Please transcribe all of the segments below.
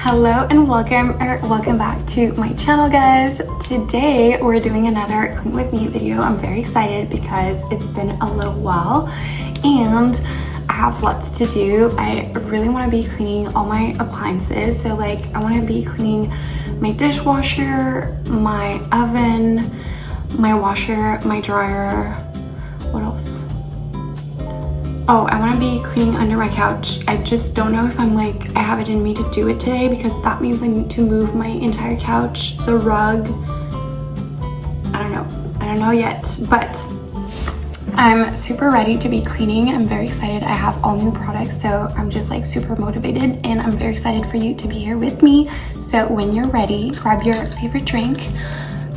Hello and welcome back to my channel, guys. Today we're doing another clean with me video. I'm very excited because it's been a little while and I have lots to do. I really want to be cleaning all my appliances. So like I want to be cleaning my dishwasher, my oven, my washer, my dryer. What else? Oh, I want to be cleaning under my couch. I just don't know if I have it in me to do it today because that means I need to move my entire couch, the rug. I don't know yet, but I'm super ready to be cleaning. I'm very excited. I have all new products, so I'm just like super motivated and I'm very excited for you to be here with me. So when you're ready, grab your favorite drink,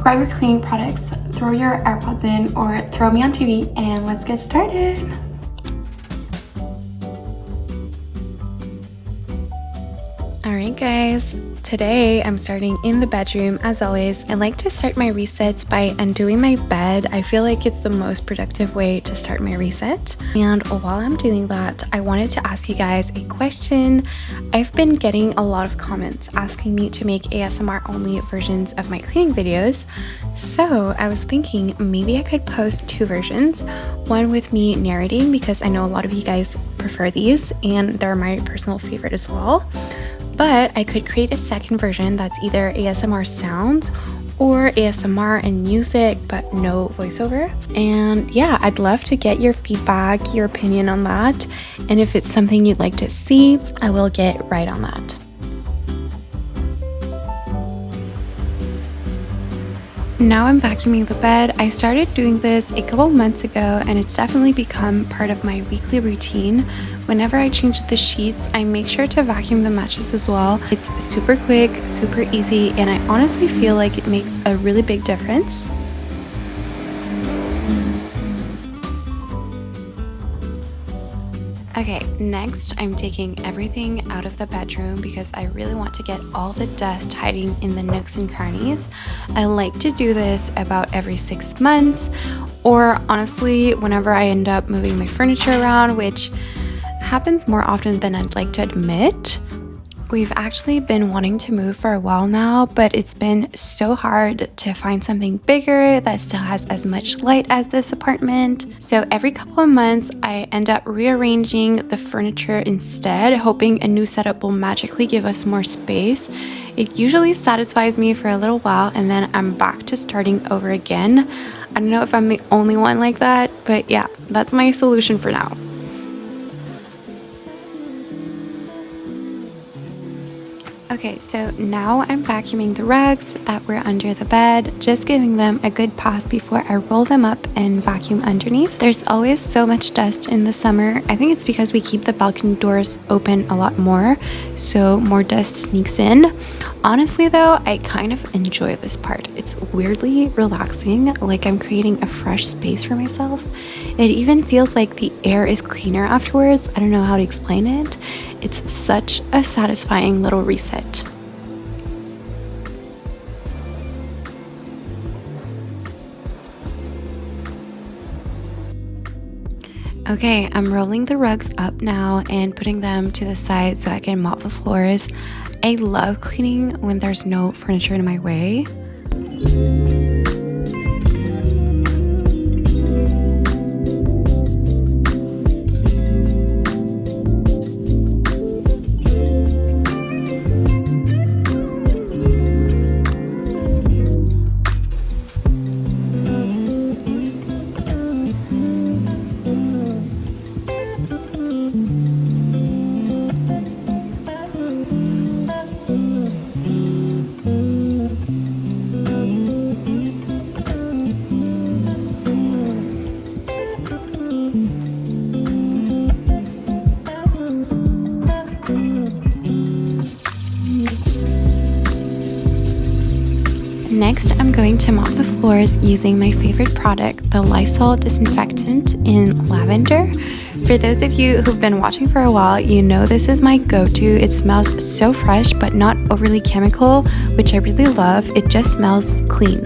grab your cleaning products, throw your AirPods in or throw me on TV and let's get started. Alright guys, today I'm starting in the bedroom. As always, I like to start my resets by undoing my bed. I feel like it's the most productive way to start my reset. And while I'm doing that, I wanted to ask you guys a question. I've been getting a lot of comments asking me to make ASMR only versions of my cleaning videos. So I was thinking maybe I could post two versions. One with me narrating because I know a lot of you guys prefer these and they're my personal favorite as well. But I could create a second version that's either ASMR sounds or ASMR and music, but no voiceover. And yeah, I'd love to get your feedback, your opinion on that. And if it's something you'd like to see, I will get right on that. Now I'm vacuuming the bed. I started doing this a couple months ago and it's definitely become part of my weekly routine. Whenever I change the sheets, I make sure to vacuum the mattress as well. It's super quick, super easy, and I honestly feel like it makes a really big difference. Okay, next I'm taking everything out of the bedroom because I really want to get all the dust hiding in the nooks and crannies. I like to do this about every 6 months, or honestly, whenever I end up moving my furniture around, which happens more often than I'd like to admit. We've actually been wanting to move for a while now, but it's been so hard to find something bigger that still has as much light as this apartment. So every couple of months, I end up rearranging the furniture instead, hoping a new setup will magically give us more space. It usually satisfies me for a little while and then I'm back to starting over again. I don't know if I'm the only one like that, but yeah, that's my solution for now. Okay, so now I'm vacuuming the rugs that were under the bed, just giving them a good pass before I roll them up and vacuum underneath. There's always so much dust in the summer. I think it's because we keep the balcony doors open a lot more, so more dust sneaks in. Honestly though, I kind of enjoy this part. It's weirdly relaxing, like I'm creating a fresh space for myself. It even feels like the air is cleaner afterwards. I don't know how to explain it. It's such a satisfying little reset. Okay, I'm rolling the rugs up now and putting them to the side so I can mop the floors. I love cleaning when there's no furniture in my way. Next, I'm going to mop the floors using my favorite product, the Lysol disinfectant in lavender. For those of you who've been watching for a while, you know this is my go-to. It smells so fresh, but not overly chemical, which I really love. It just smells clean.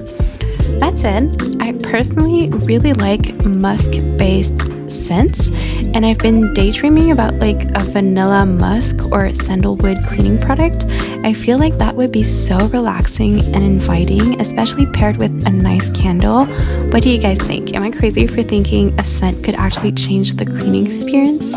That said, I personally really like musk-based scents, and I've been daydreaming about like a vanilla musk or sandalwood cleaning product. I feel like that would be so relaxing and inviting, especially paired with a nice candle. What do you guys think? Am I crazy for thinking a scent could actually change the cleaning experience?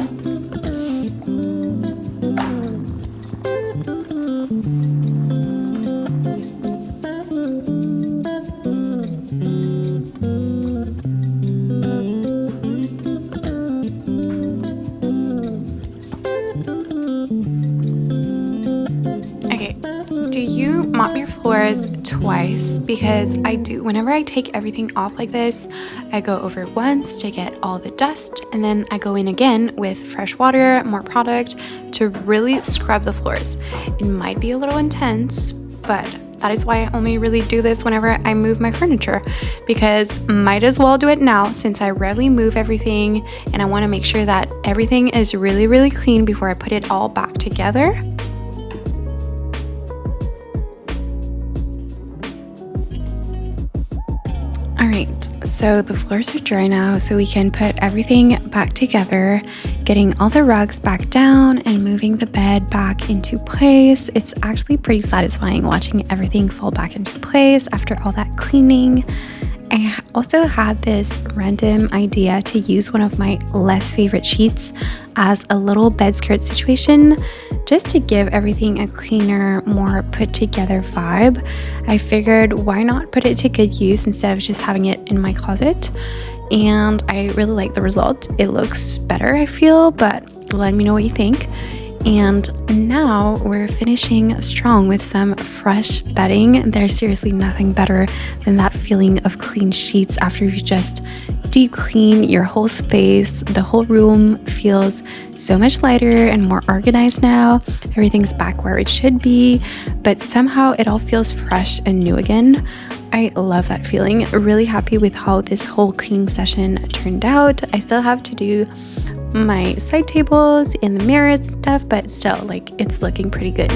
Do you mop your floors twice? Because I do. Whenever I take everything off like this, I go over once to get all the dust, and then I go in again with fresh water, more product to really scrub the floors. It might be a little intense, but that is why I only really do this whenever I move my furniture, because might as well do it now since I rarely move everything, and I want to make sure that everything is really, really clean before I put it all back together. Alright, so the floors are dry now, so we can put everything back together, getting all the rugs back down and moving the bed back into place. It's actually pretty satisfying watching everything fall back into place after all that cleaning. I also had this random idea to use one of my less favorite sheets as a little bed skirt situation, just to give everything a cleaner, more put together vibe. I figured why not put it to good use instead of just having it in my closet, and I really like the result. It looks better, I feel, but let me know what you think. And now we're finishing strong with some fresh bedding. There's seriously nothing better than that feeling of clean sheets after you just deep clean your whole space. The whole room feels so much lighter and more organized now. Everything's back where it should be, but somehow it all feels fresh and new again. I love that feeling. Really happy with how this whole cleaning session turned out. I still have to do my side tables and the mirrors and stuff, but still, like, it's looking pretty good.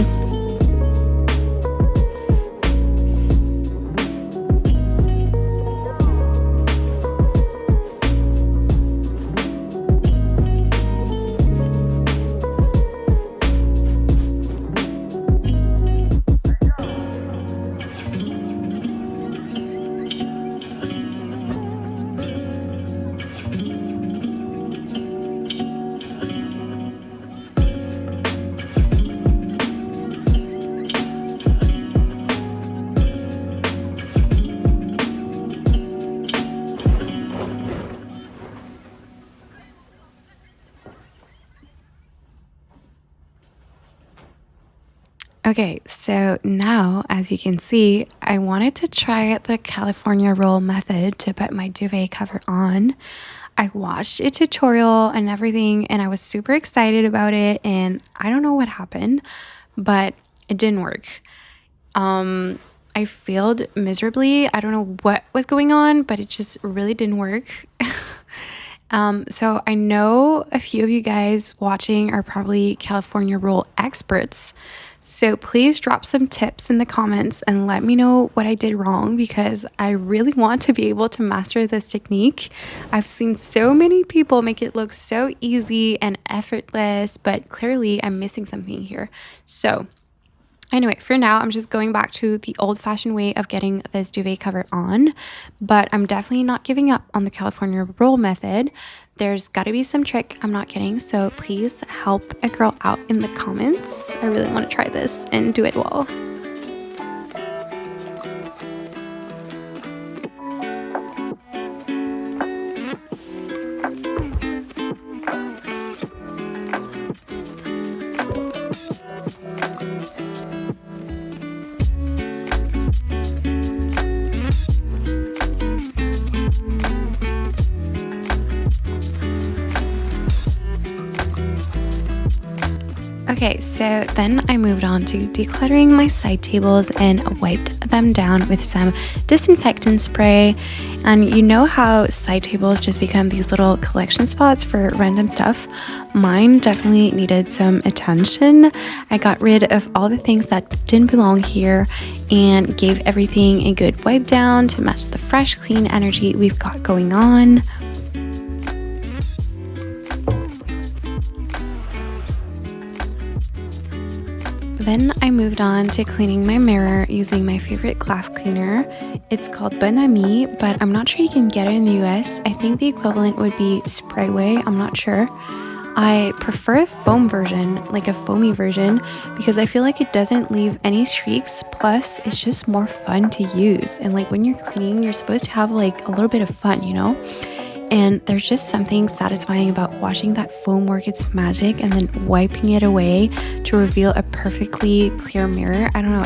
Okay, so now, as you can see, I wanted to try the California roll method to put my duvet cover on. I watched a tutorial and everything, and I was super excited about it, and I don't know what happened, but it didn't work. I failed miserably. I don't know what was going on, but it just really didn't work. So I know a few of you guys watching are probably California roll experts. So please drop some tips in the comments and let me know what I did wrong, because I really want to be able to master this technique. I've seen so many people make it look so easy and effortless, but clearly I'm missing something here. So anyway, for now, I'm just going back to the old-fashioned way of getting this duvet cover on, but I'm definitely not giving up on the California roll method. There's got to be some trick. I'm not kidding. So please help a girl out in the comments. I really want to try this and do it well. Okay, so then I moved on to decluttering my side tables and wiped them down with some disinfectant spray. And you know how side tables just become these little collection spots for random stuff? Mine definitely needed some attention. I got rid of all the things that didn't belong here and gave everything a good wipe down to match the fresh, clean energy we've got going on. then I moved on to cleaning my mirror using my favorite glass cleaner. It's called Vanity, but I'm not sure you can get it in the US. I think the equivalent would be Sprayway, I'm not sure. I prefer a foam version, like a foamy version, because I feel like it doesn't leave any streaks. Plus, it's just more fun to use. And like when you're cleaning, you're supposed to have like a little bit of fun, you know? And there's just something satisfying about watching that foam work its magic and then wiping it away to reveal a perfectly clear mirror. I don't know,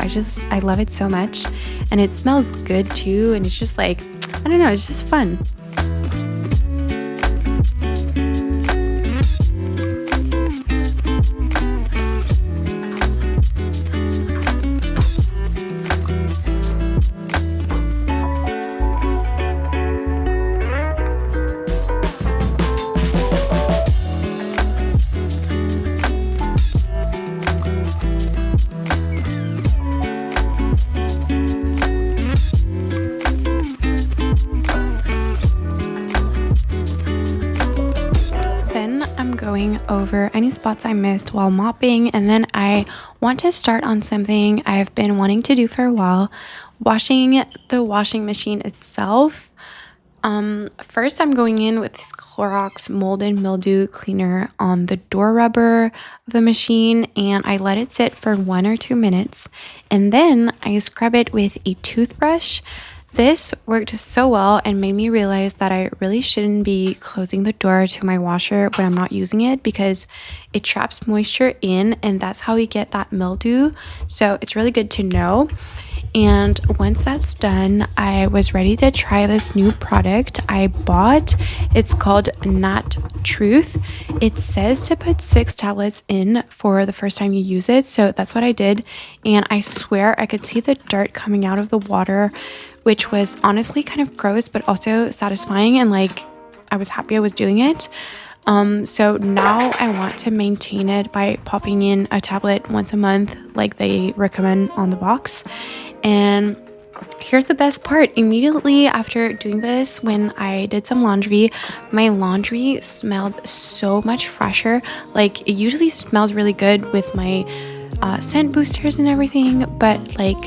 I love it so much. And it smells good too. And it's just like, I don't know, it's just fun. Going over any spots I missed while mopping, and then I want to start on something I've been wanting to do for a while, washing the washing machine itself. First I'm going in with this Clorox mold and mildew cleaner on the door rubber of the machine, and I let it sit for 1 or 2 minutes, and then I scrub it with a toothbrush. This worked so well and made me realize that I really shouldn't be closing the door to my washer when I'm not using it, because it traps moisture in, and that's how we get that mildew. So it's really good to know. And once that's done, I was ready to try this new product I bought. It's called Nattruth. It says to put 6 tablets in for the first time you use it, so that's what I did. And I swear I could see the dirt coming out of the water, which was honestly kind of gross but also satisfying, and like I was happy I was doing it. So now I want to maintain it by popping in a tablet once a month like they recommend on the box. And here's the best part. Immediately after doing this, when I did some laundry, my laundry smelled so much fresher. Like it usually smells really good with my scent boosters and everything, but like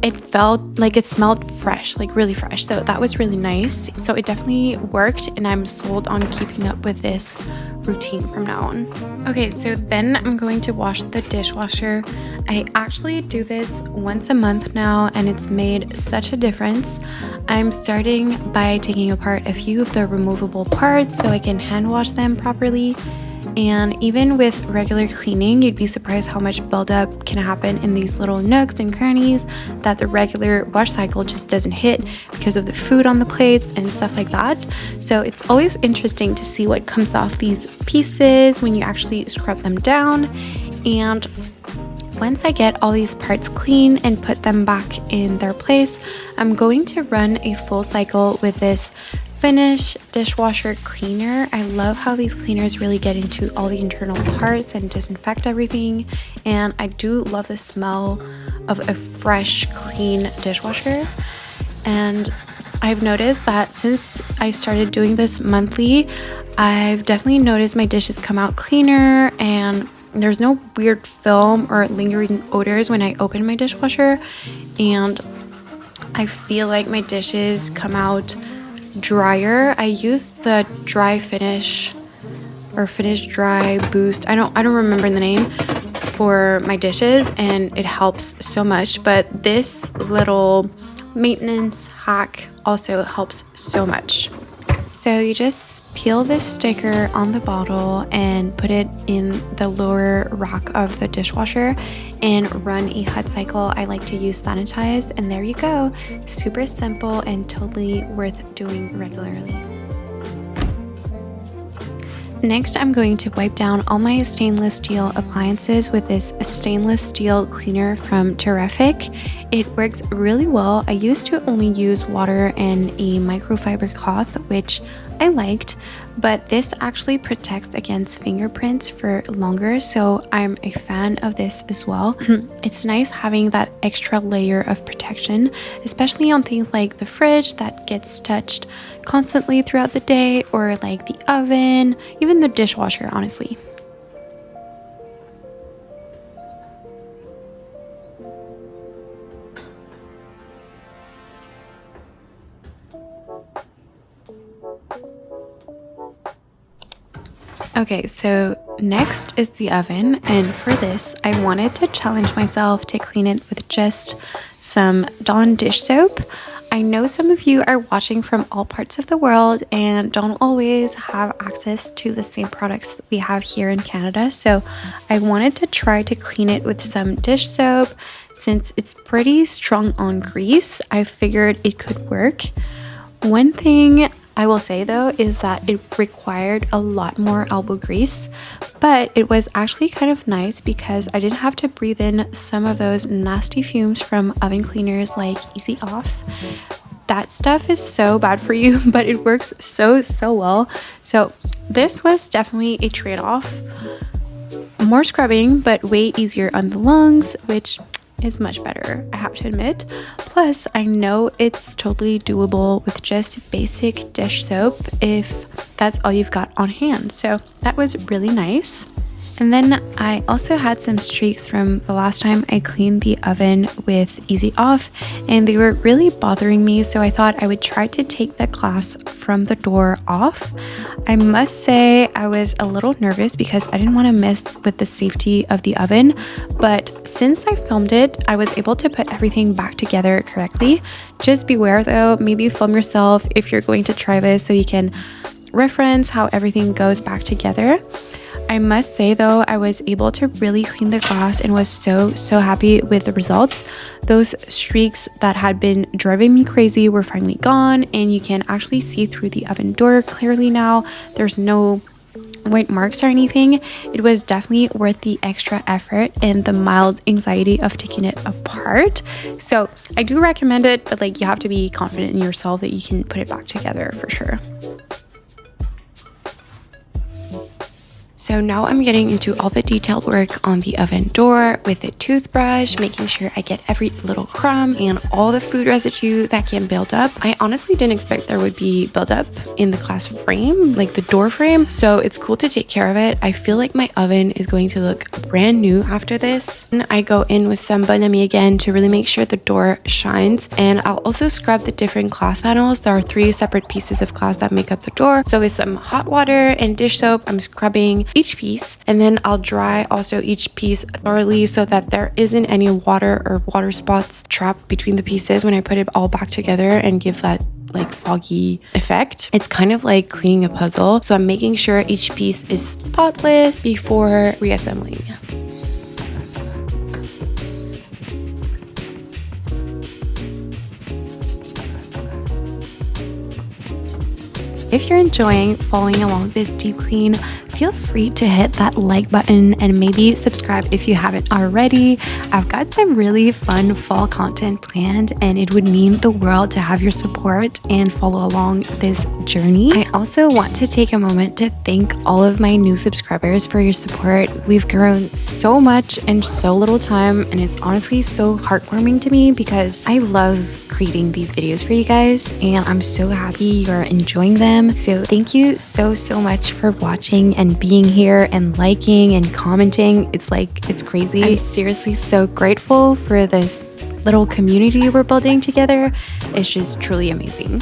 it felt like it smelled fresh, like really fresh. So that was really nice. So it definitely worked, and I'm sold on keeping up with this routine from now on. Okay, so then I'm going to wash the dishwasher. I actually do this once a month now, and it's made such a difference. I'm starting by taking apart a few of the removable parts so I can hand wash them properly. And even with regular cleaning, you'd be surprised how much buildup can happen in these little nooks and crannies that the regular wash cycle just doesn't hit because of the food on the plates and stuff like that. So it's always interesting to see what comes off these pieces when you actually scrub them down. And once I get all these parts clean and put them back in their place, I'm going to run a full cycle with this Finish dishwasher cleaner. I love how these cleaners really get into all the internal parts and disinfect everything, and I do love the smell of a fresh, clean dishwasher. And I've noticed that since I started doing this monthly, I've definitely noticed my dishes come out cleaner, and there's no weird film or lingering odors when I open my dishwasher, and I feel like my dishes come out drier. I use the dry finish or finish dry boost. I don't remember the name for my dishes, and it helps so much. But this little maintenance hack also helps so much. So you just peel this sticker on the bottle and put it in the lower rack of the dishwasher and run a hot cycle. I like to use sanitize, and there you go. Super simple and totally worth doing regularly. Next, I'm going to wipe down all my stainless steel appliances with this stainless steel cleaner from Terrific. It works really well. I used to only use water and a microfiber cloth, which I liked, but this actually protects against fingerprints for longer, so I'm a fan of this as well. It's nice having that extra layer of protection, especially on things like the fridge that gets touched constantly throughout the day, or like the oven, even the dishwasher, honestly. Okay, so next is the oven, and for this I wanted to challenge myself to clean it with just some Dawn dish soap. I know some of you are watching from all parts of the world and don't always have access to the same products that we have here in Canada, so I wanted to try to clean it with some dish soap. Since it's pretty strong on grease, I figured it could work. One thing I will say though is that it required a lot more elbow grease, but it was actually kind of nice because I didn't have to breathe in some of those nasty fumes from oven cleaners like Easy Off. That stuff is so bad for you, but it works so well. So this was definitely a trade-off. More scrubbing, but way easier on the lungs, which is much better, I have to admit. Plus, I know it's totally doable with just basic dish soap if that's all you've got on hand. So that was really nice. And then I also had some streaks from the last time I cleaned the oven with Easy Off, and they were really bothering me, so I thought I would try to take the glass from the door off. I must say I was a little nervous because I didn't want to mess with the safety of the oven, but since I filmed it, I was able to put everything back together correctly. Just beware though, maybe film yourself if you're going to try this so you can reference how everything goes back together. I must say though, I was able to really clean the glass and was so happy with the results. Those streaks that had been driving me crazy were finally gone, and you can actually see through the oven door clearly now. There's no white marks or anything. It was definitely worth the extra effort and the mild anxiety of taking it apart. So I do recommend it, but like, you have to be confident in yourself that you can put it back together for sure. So now I'm getting into all the detailed work on the oven door with a toothbrush, making sure I get every little crumb and all the food residue that can build up. I honestly didn't expect there would be buildup in the glass frame, like the door frame, so it's cool to take care of it. I feel like my oven is going to look brand new after this. And I go in with some vanity again to really make sure the door shines, and I'll also scrub the different glass panels. There are 3 separate pieces of glass that make up the door, so with some hot water and dish soap, I'm scrubbing each piece, and then I'll dry also each piece thoroughly so that there isn't any water or water spots trapped between the pieces when I put it all back together and give that like foggy effect. It's kind of like cleaning a puzzle, so I'm making sure each piece is spotless before reassembling. If you're enjoying following along this deep clean, feel free to hit that like button and maybe subscribe if you haven't already. I've got some really fun fall content planned, and it would mean the world to have your support and follow along this journey. I also want to take a moment to thank all of my new subscribers for your support. We've grown so much in so little time, and it's honestly so heartwarming to me because I love creating these videos for you guys, and I'm so happy you're enjoying them. So thank you so much for watching and being here and liking and commenting. It's crazy. I'm seriously so grateful for this little community we're building together. It's just truly amazing.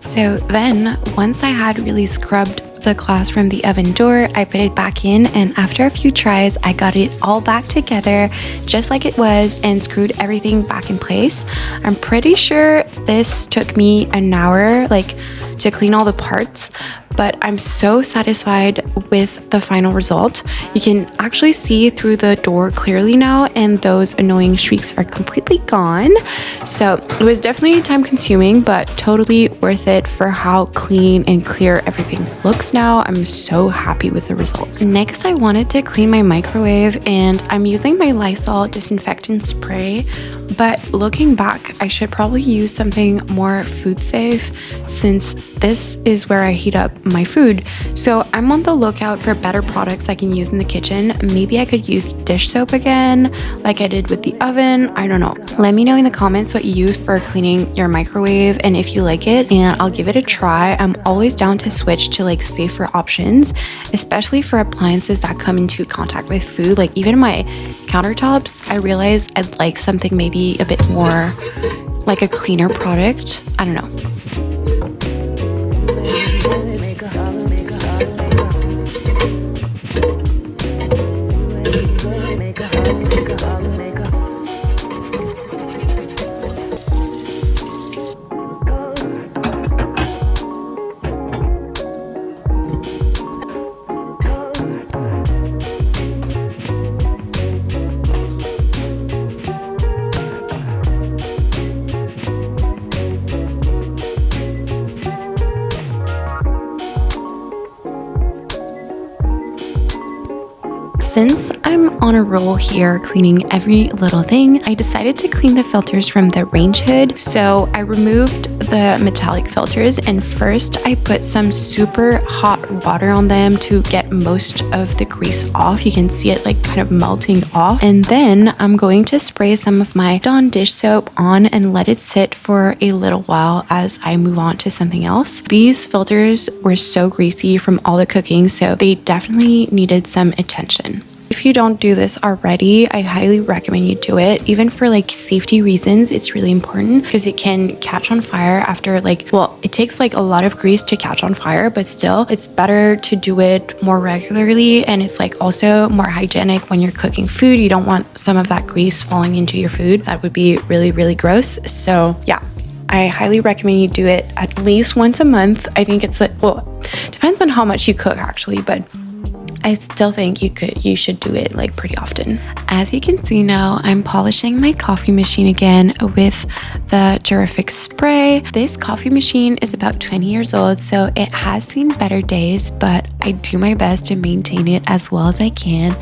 So then, once I had really scrubbed the glass from the oven door, I put it back in, and after a few tries, I got it all back together just like it was and screwed everything back in place. I'm pretty sure this took me an hour, to clean all the parts, but I'm so satisfied with the final result. You can actually see through the door clearly now, and those annoying streaks are completely gone. So it was definitely time consuming, but totally worth it for how clean and clear everything looks now. I'm so happy with the results. Next, I wanted to clean my microwave, and I'm using my Lysol disinfectant spray. But looking back, I should probably use something more food safe since this is where I heat up my food. So I'm on the lookout for better products I can use in the kitchen. Maybe I could use dish soap again, like I did with the oven. I don't know. Let me know in the comments what you use for cleaning your microwave and if you like it, and I'll give it a try. I'm always down to switch to like safer options, especially for appliances that come into contact with food. Like even my countertops, I realized I'd like something maybe a bit more like a cleaner product. I don't know. Since I'm on a roll here cleaning every little thing, I decided to clean the filters from the range hood. So I removed the metallic filters, and first I put some super hot water on them to get most of the grease off. You can see it like kind of melting off. And then I'm going to spray some of my Dawn dish soap on and let it sit for a little while as I move on to something else. These filters were so greasy from all the cooking, so they definitely needed some attention. If you don't do this already, I highly recommend you do it. Even for like safety reasons, it's really important because it can catch on fire after like, well, it takes like a lot of grease to catch on fire, but still it's better to do it more regularly. And it's like also more hygienic when you're cooking food. You don't want some of that grease falling into your food. That would be really, really gross. So yeah, I highly recommend you do it at least once a month. I think it's like, well, depends on how much you cook actually, but I still think you should do it like pretty often. As you can see now, I'm polishing my coffee machine again with the Terrific spray. This coffee machine is about 20 years old, so it has seen better days, but I do my best to maintain it as well as I can,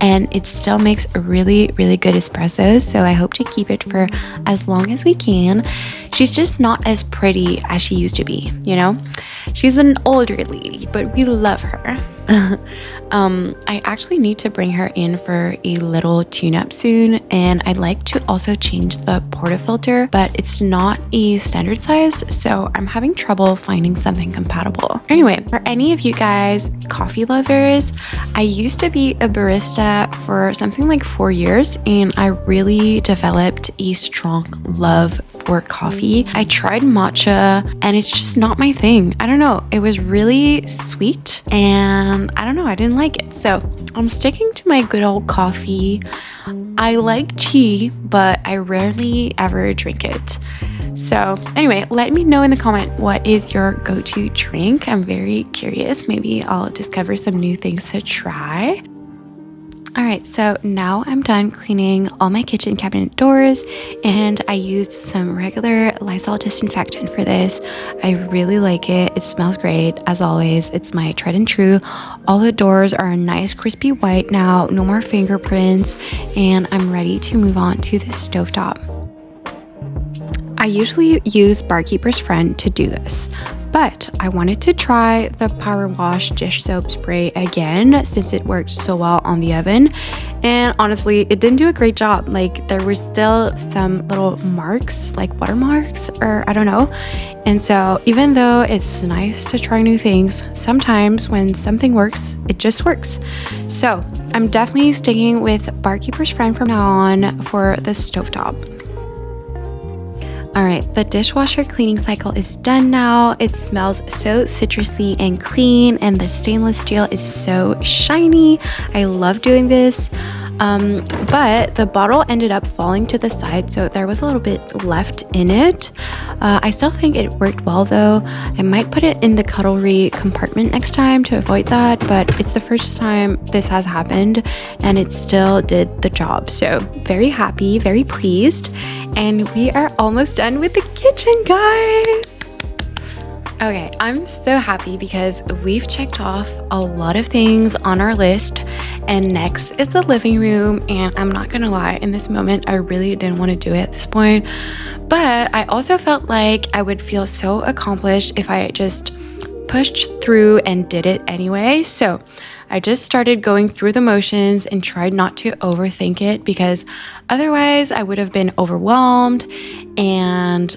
and it still makes a really, really good espressos, so I hope to keep it for as long as we can. She's just not as pretty as she used to be, you know? She's an older lady, but we love her. I actually need to bring her in for a little tune-up soon, and I'd like to also change the portafilter, but it's not a standard size, so I'm having trouble finding something compatible. Anyway, for any of you guys coffee lovers, I used to be a barista for something like 4 years, and I really developed a strong love for coffee. I tried matcha, and it's just not my thing. I don't know, it was really sweet, and I don't know, I didn't like it. So I'm sticking to my good old coffee. I like tea, but I rarely ever drink it. So anyway, let me know in the comment what is your go-to drink. I'm very curious. Maybe I'll discover some new things to try. All right, so now I'm done cleaning all my kitchen cabinet doors, and I used some regular Lysol disinfectant for this. I really like it. It smells great, as always. It's my tried and true. All the doors are a nice crispy white now, no more fingerprints, and I'm ready to move on to the stovetop. I usually use Barkeeper's Friend to do this, but I wanted to try the Power Wash dish soap spray again since it worked so well on the oven, and honestly it didn't do a great job. Like there were still some little marks, like watermarks, or I don't know. And so even though it's nice to try new things, sometimes when something works, it just works. So I'm definitely sticking with Barkeeper's Friend from now on for the stovetop. All right, the dishwasher cleaning cycle is done now. It smells so citrusy and clean, and the stainless steel is so shiny. I love doing this. But the bottle ended up falling to the side, so there was a little bit left in it. I still think it worked well though. I might put it in the cutlery compartment next time to avoid that, but it's the first time this has happened and it still did the job. So very happy, very pleased. And we are almost done with the kitchen, guys. Okay, I'm so happy because we've checked off a lot of things on our list, and next is the living room. And I'm not gonna lie, in this moment I really didn't want to do it at this point, but I also felt like I would feel so accomplished if I just pushed through and did it anyway. So I just started going through the motions and tried not to overthink it, because otherwise I would have been overwhelmed. And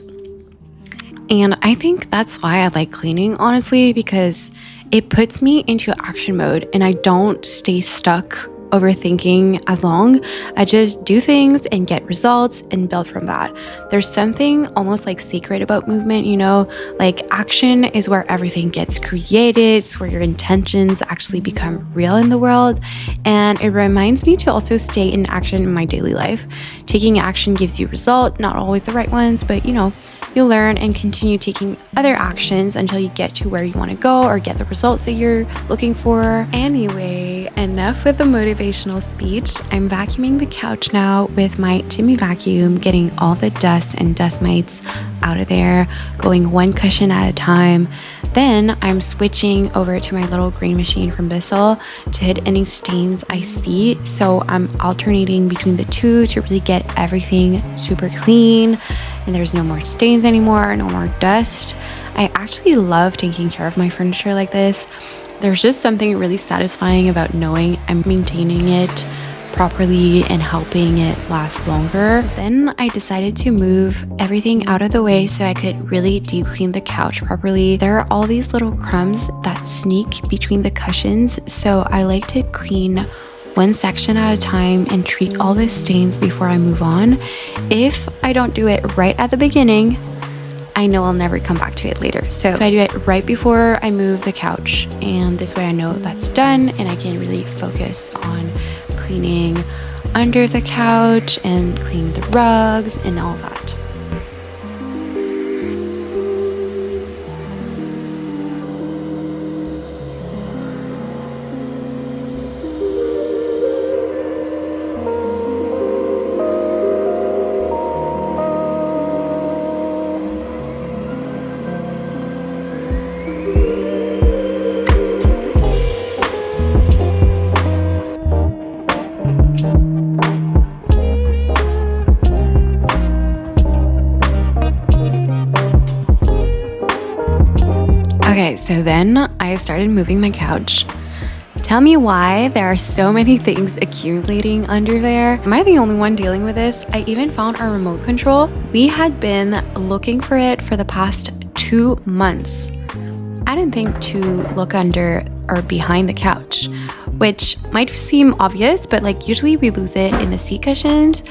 I think that's why I like cleaning, honestly, because it puts me into action mode and I don't stay stuck overthinking as long. I just do things and get results and build from that. There's something almost like secret about movement, you know, like action is where everything gets created. It's where your intentions actually become real in the world. And it reminds me to also stay in action in my daily life. Taking action gives you result, not always the right ones, but you know, you'll learn and continue taking other actions until you get to where you want to go or get the results that you're looking for. Anyway, enough with the motivational speech. I'm vacuuming the couch now with my Timmy vacuum, getting all the dust and dust mites out of there, going one cushion at a time. Then I'm switching over to my little green machine from Bissell to hit any stains I see. So I'm alternating between the two to really get everything super clean, and there's no more stains anymore, no more dust. I actually love taking care of my furniture like this. There's just something really satisfying about knowing I'm maintaining it properly and helping it last longer. Then I decided to move everything out of the way so I could really deep clean the couch properly. There are all these little crumbs that sneak between the cushions, so I like to clean one section at a time and treat all the stains before I move on. If I don't do it right at the beginning, I know I'll never come back to it later. So I do it right before I move the couch, and this way I know that's done and I can really focus on cleaning under the couch and cleaning the rugs and all that. Okay, so then I started moving my couch. Tell me why there are so many things accumulating under there. Am I the only one dealing with this? I even found our remote control. We had been looking for it for the past 2 months. I didn't think to look under or behind the couch, which might seem obvious, but like usually we lose it in the seat cushions.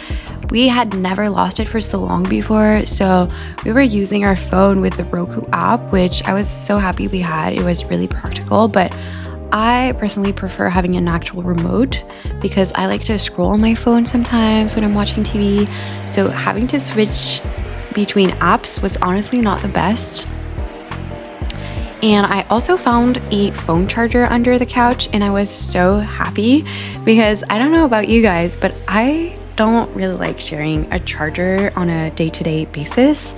We had never lost it for so long before, so we were using our phone with the Roku app, which I was so happy we had. It was really practical, but I personally prefer having an actual remote because I like to scroll on my phone sometimes when I'm watching TV. So having to switch between apps was honestly not the best. And I also found a phone charger under the couch, and I was so happy because I don't know about you guys, but I don't really like sharing a charger on a day-to-day basis.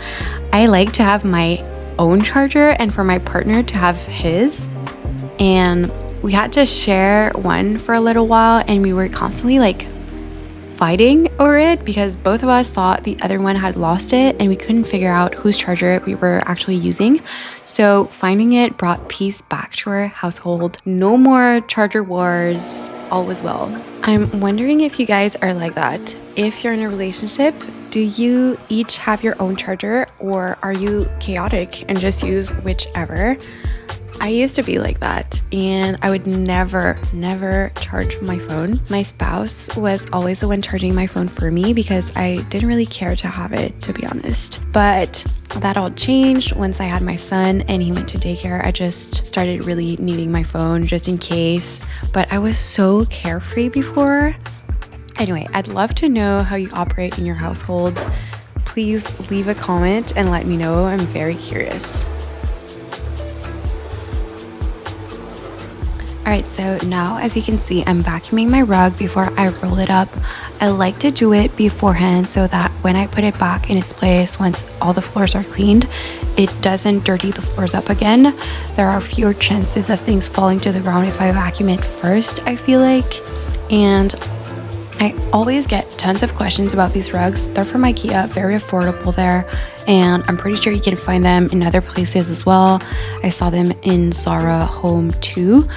I like to have my own charger and for my partner to have his. And we had to share one for a little while, and we were constantly like fighting over it because both of us thought the other one had lost it and we couldn't figure out whose charger we were actually using. So finding it brought peace back to our household. No more charger wars. All was well. I'm wondering if you guys are like that. If you're in a relationship, do you each have your own charger, or are you chaotic and just use whichever? I used to be like that, and I would never charge my phone. My spouse was always the one charging my phone for me because I didn't really care to have it, to be honest. But that all changed once I had my son and he went to daycare. I just started really needing my phone just in case, but I was so carefree before. Anyway, I'd love to know how you operate in your households. Please leave a comment and let me know. I'm very curious. Alright, so now as you can see, I'm vacuuming my rug before I roll it up. I like to do it beforehand so that when I put it back in its place, once all the floors are cleaned, it doesn't dirty the floors up again. There are fewer chances of things falling to the ground if I vacuum it first, I feel like. And I always get tons of questions about these rugs. They're from IKEA, very affordable there, and I'm pretty sure you can find them in other places as well. I saw them in Zara Home too.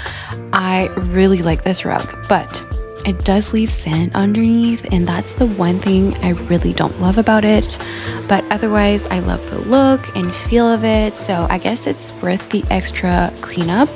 I really like this rug, but it does leave sand underneath, and that's the one thing I really don't love about it. But otherwise, I love the look and feel of it, so I guess it's worth the extra cleanup.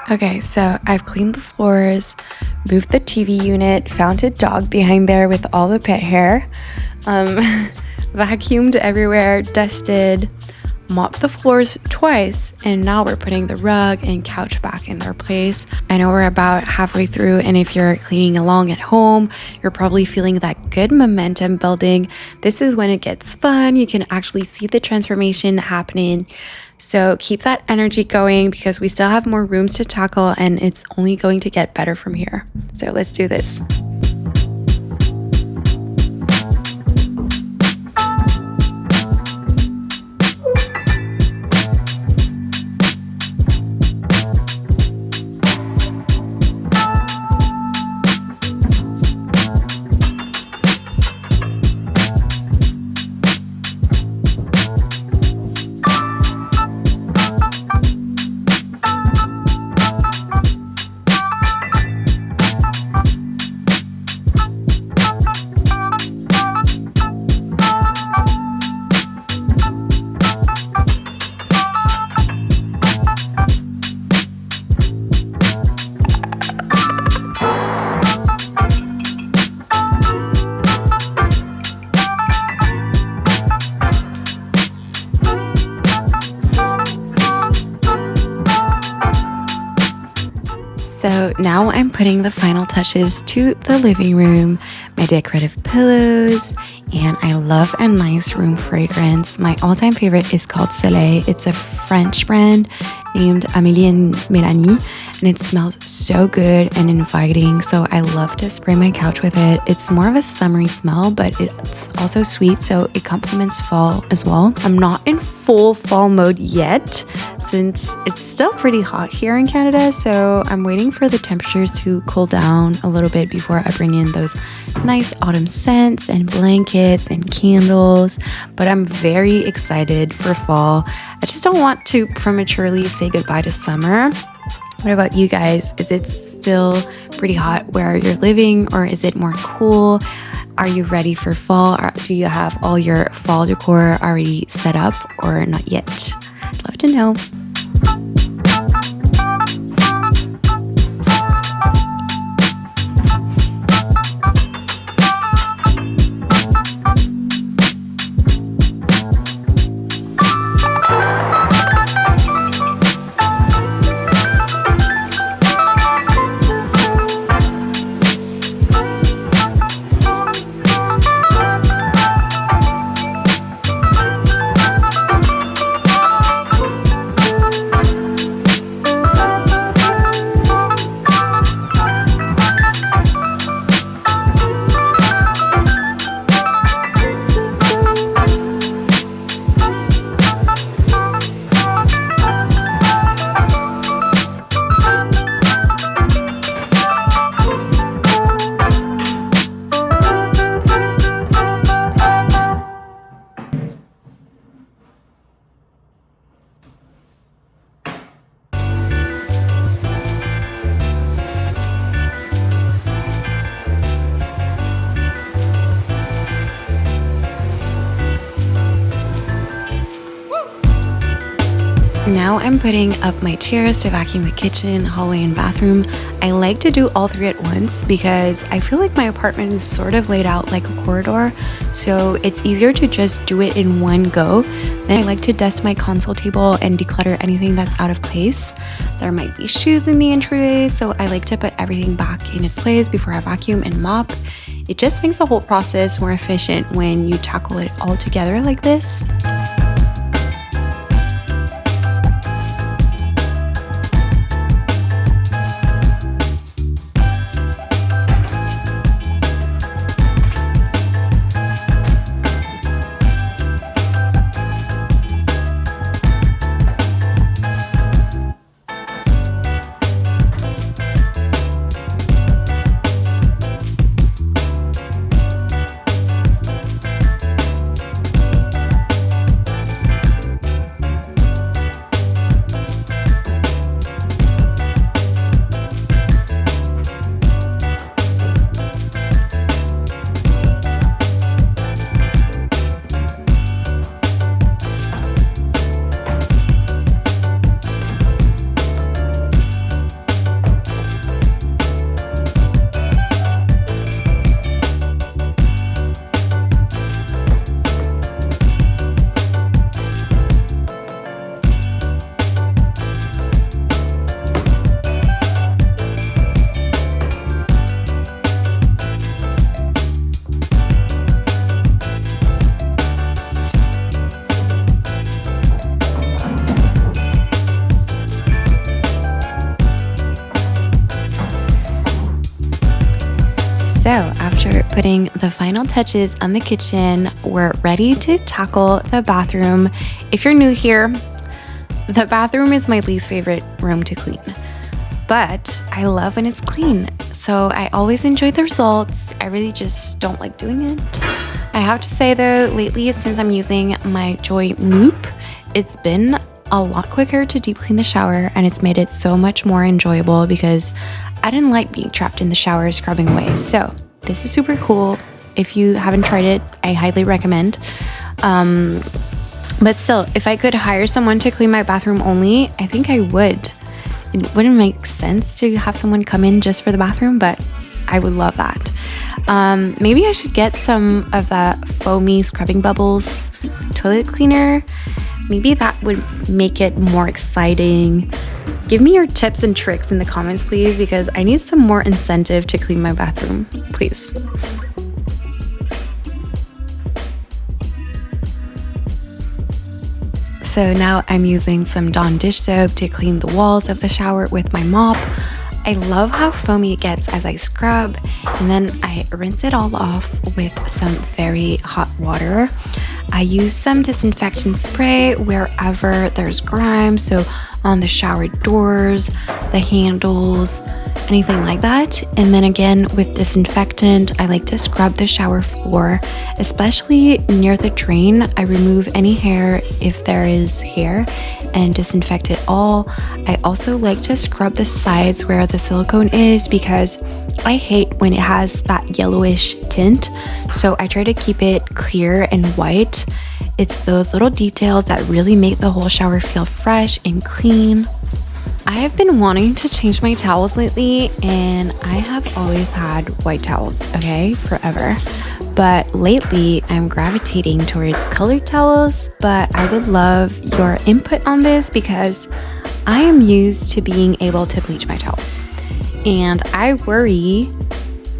Okay, so I've cleaned the floors, moved the TV unit, found a dog behind there with all the pet hair, vacuumed everywhere, dusted, mopped the floors twice, and now we're putting the rug and couch back in their place. I know we're about halfway through, and if you're cleaning along at home, you're probably feeling that good momentum building. This is when it gets fun. You can actually see the transformation happening. So keep that energy going because we still have more rooms to tackle and it's only going to get better from here. So let's do this. So now I'm putting the final touches to the living room, my decorative pillows, and I love a nice room fragrance. My all-time favorite is called Soleil. It's a French brand named Amélie and Mélanie, and it smells so good and inviting, so I love to spray my couch with it. It's more of a summery smell, but it's also sweet, so it complements fall as well. I'm not in full fall mode yet, since it's still pretty hot here in Canada, so I'm waiting for the temperatures to cool down a little bit before I bring in those nice autumn scents and blankets and candles, but I'm very excited for fall. I just don't want to prematurely say goodbye to summer. What about you guys? Is it still pretty hot where you're living, or is it more cool? Are you ready for fall? Or do you have all your fall decor already set up or not yet? I'd love to know. Now I'm putting up my chairs to vacuum the kitchen, hallway, and bathroom. I like to do all three at once because I feel like my apartment is sort of laid out like a corridor, so it's easier to just do it in one go. Then I like to dust my console table and declutter anything that's out of place. There might be shoes in the entryway, so I like to put everything back in its place before I vacuum and mop. It just makes the whole process more efficient when you tackle it all together like this. So after putting the final touches on the kitchen, we're ready to tackle the bathroom. If you're new here, the bathroom is my least favorite room to clean, but I love when it's clean. So I always enjoy the results. I really just don't like doing it. I have to say though, lately since I'm using my Joy Mop, it's been a lot quicker to deep clean the shower, and it's made it so much more enjoyable because I didn't like being trapped in the shower scrubbing away. So this is super cool. If you haven't tried it, I highly recommend. But still, if I could hire someone to clean my bathroom only, I think I would. It wouldn't make sense to have someone come in just for the bathroom, but I would love that. Maybe I should get some of that foamy scrubbing bubbles toilet cleaner. Maybe that would make it more exciting. Give me your tips and tricks in the comments, please, because I need some more incentive to clean my bathroom, please. So now I'm using some Dawn dish soap to clean the walls of the shower with my mop. I love how foamy it gets as I scrub, and then I rinse it all off with some very hot water. I use some disinfectant spray wherever there's grime, so on the shower doors, the handles, anything like that. And then again with disinfectant, I like to scrub the shower floor, especially near the drain. I remove any hair if there is hair and disinfect it all. I also like to scrub the sides where the silicone is because I hate when it has that yellowish tint, so I try to keep it clear and white. It's those little details that really make the whole shower feel fresh and clean. I have been wanting to change my towels lately, and I have always had white towels, okay, forever. But lately I'm gravitating towards colored towels, but I would love your input on this because I am used to being able to bleach my towels, and I worry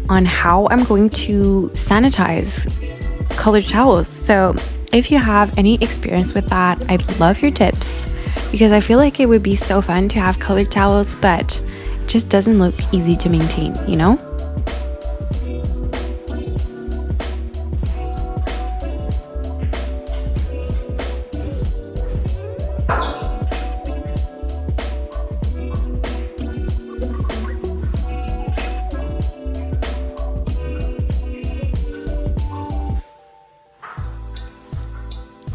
on how I'm going to sanitize colored towels. So if you have any experience with that, I'd love your tips because I feel like it would be so fun to have colored towels, but it just doesn't look easy to maintain, you know?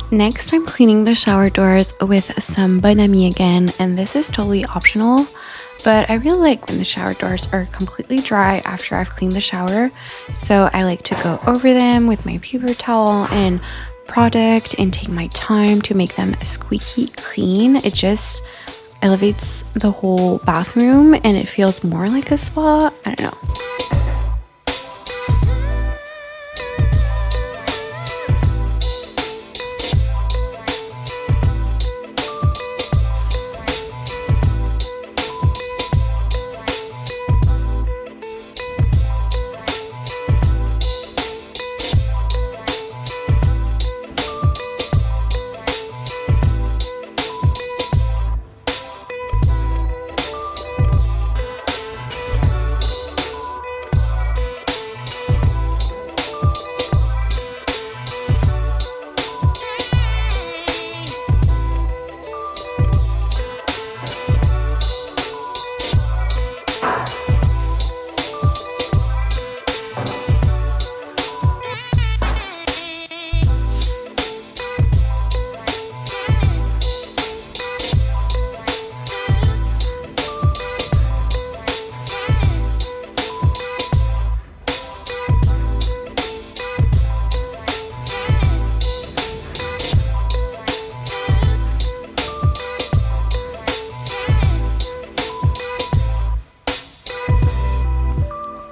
Next, I'm cleaning the shower doors with some vanity again, and this is totally optional, but I really like when the shower doors are completely dry after I've cleaned the shower. So I like to go over them with my paper towel and product and take my time to make them squeaky clean, it just elevates the whole bathroom and it feels more like a spa. I don't know.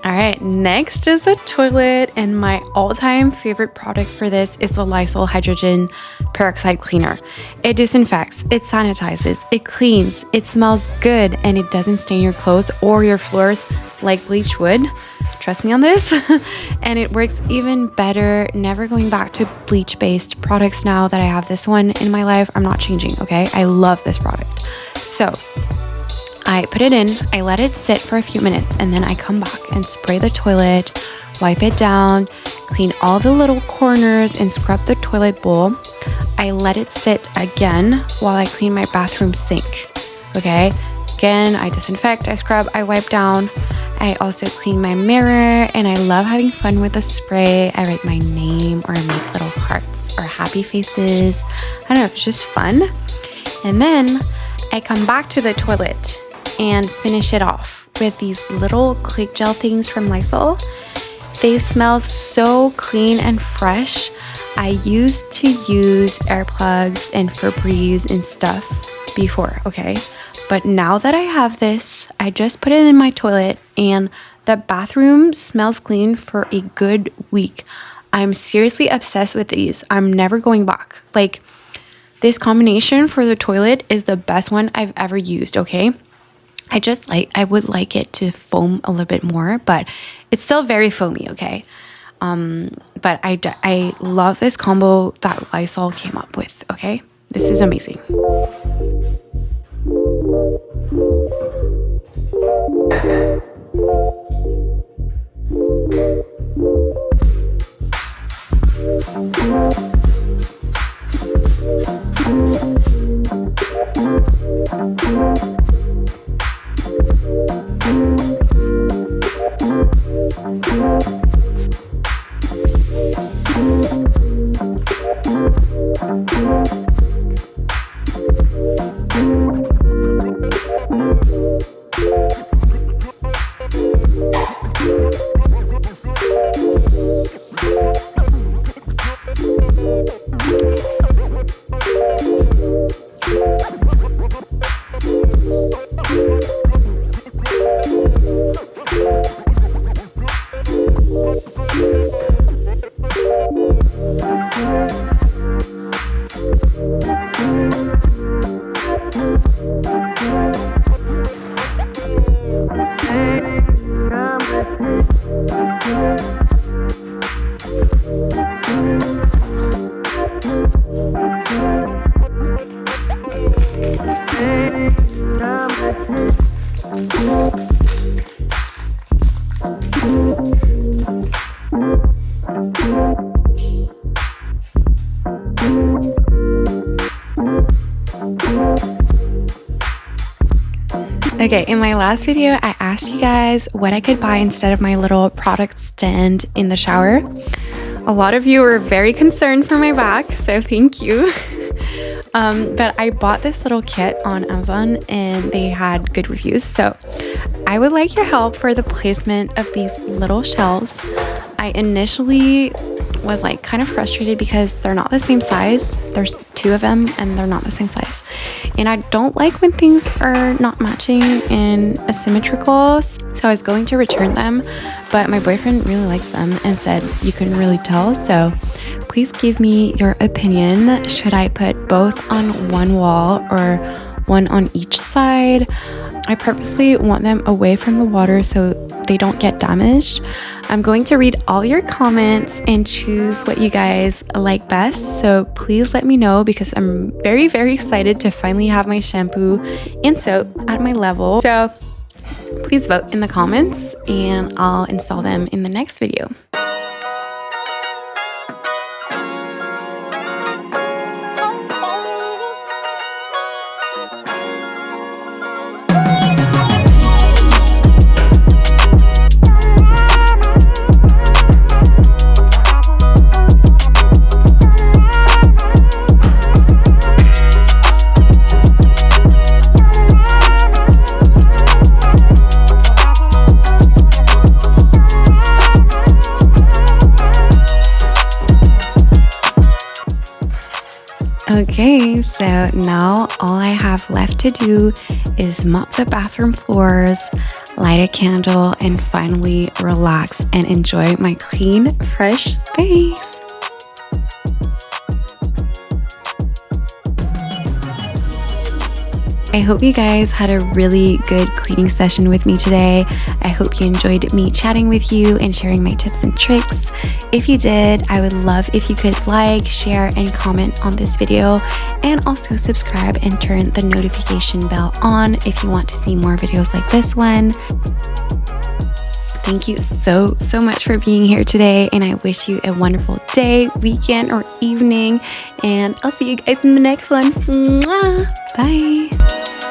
Alright, next is the toilet, and my all-time favorite product for this is the Lysol Hydrogen Peroxide Cleaner. It disinfects, it sanitizes, it cleans, it smells good, and it doesn't stain your clothes or your floors like bleach would. Trust me on this. And it works even better. Never going back to bleach-based products now that I have this one in my life. I'm not changing, okay? I love this product. So I put it in, I let it sit for a few minutes, and then I come back and spray the toilet, wipe it down, clean all the little corners, and scrub the toilet bowl. I let it sit again while I clean my bathroom sink, okay? Again, I disinfect, I scrub, I wipe down. I also clean my mirror, and I love having fun with the spray. I write my name or I make little hearts or happy faces. I don't know, it's just fun. And then I come back to the toilet and finish it off with these little click gel things from Lysol. They smell so clean and fresh. I used to use air plugs and Febreze and stuff before, okay? But now that I have this, I just put it in my toilet and the bathroom smells clean for a good week. I'm seriously obsessed with these. I'm never going back. Like, this combination for the toilet is the best one I've ever used, okay? I would like it to foam a little bit more, but it's still very foamy, okay? But I love this combo that Lysol came up with, okay? This is amazing. Okay, in my last video, I asked you guys what I could buy instead of my little product stand in the shower. A lot of you were very concerned for my back, so thank you. But I bought this little kit on Amazon and they had good reviews. So I would like your help for the placement of these little shelves. I initially was like kind of frustrated because they're not the same size. There's 2 of them and they're not the same size. And I don't like when things are not matching and asymmetrical. So I was going to return them, but my boyfriend really likes them and said you can really tell. So please give me your opinion. Should I put both on one wall or one on each side? I purposely want them away from the water so they don't get damaged. I'm going to read all your comments and choose what you guys like best. So please let me know because I'm very, very excited to finally have my shampoo and soap at my level. So please vote in the comments and I'll install them in the next video. Okay, so now all I have left to do is mop the bathroom floors, light a candle, and finally relax and enjoy my clean, fresh space. I hope you guys had a really good cleaning session with me today. I hope you enjoyed me chatting with you and sharing my tips and tricks. If you did, I would love if you could like, share, and comment on this video, and also subscribe and turn the notification bell on if you want to see more videos like this one. Thank you so much for being here today, and I wish you a wonderful day, weekend, or evening, and I'll see you guys in the next one. Mwah! Bye.